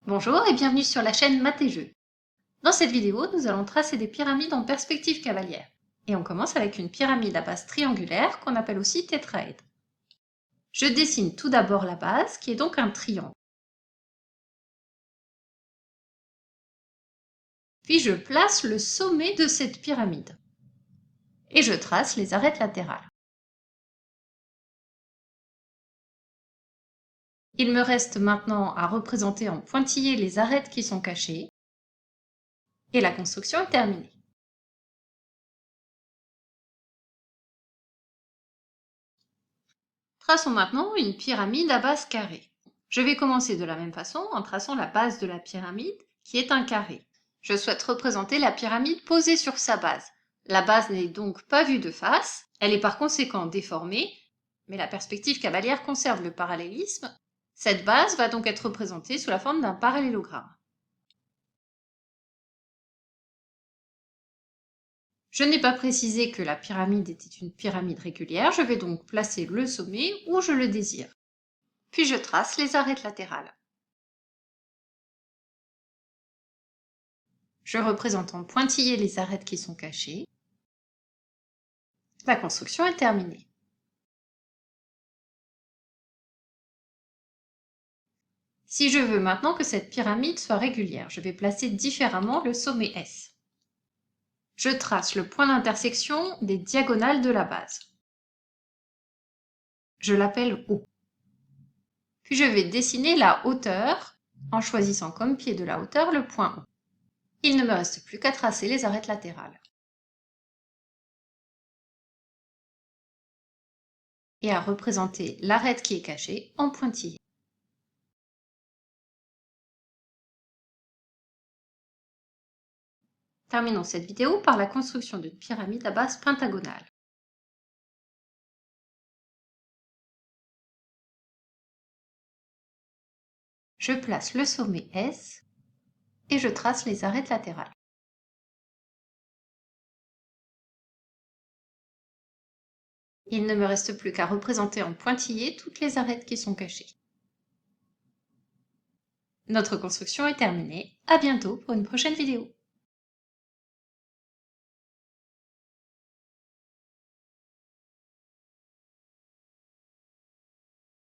Bonjour et bienvenue sur la chaîne Maths et Jeux. Dans cette vidéo, nous allons tracer des pyramides en perspective cavalière. Et on commence avec une pyramide à base triangulaire qu'on appelle aussi tétraèdre. Je dessine tout d'abord la base, qui est donc un triangle. Puis je place le sommet de cette pyramide. Et je trace les arêtes latérales. Il me reste maintenant à représenter en pointillé les arêtes qui sont cachées. Et la construction est terminée. Traçons maintenant une pyramide à base carrée. Je vais commencer de la même façon en traçant la base de la pyramide, qui est un carré. Je souhaite représenter la pyramide posée sur sa base. La base n'est donc pas vue de face, elle est par conséquent déformée, mais la perspective cavalière conserve le parallélisme. Cette base va donc être représentée sous la forme d'un parallélogramme. Je n'ai pas précisé que la pyramide était une pyramide régulière, je vais donc placer le sommet où je le désire. Puis je trace les arêtes latérales. Je représente en pointillé les arêtes qui sont cachées. La construction est terminée. Si je veux maintenant que cette pyramide soit régulière, je vais placer différemment le sommet S. Je trace le point d'intersection des diagonales de la base. Je l'appelle O. Puis je vais dessiner la hauteur en choisissant comme pied de la hauteur le point O. Il ne me reste plus qu'à tracer les arêtes latérales. Et à représenter l'arête qui est cachée en pointillé. Terminons cette vidéo par la construction d'une pyramide à base pentagonale. Je place le sommet S et je trace les arêtes latérales. Il ne me reste plus qu'à représenter en pointillé toutes les arêtes qui sont cachées. Notre construction est terminée. À bientôt pour une prochaine vidéo.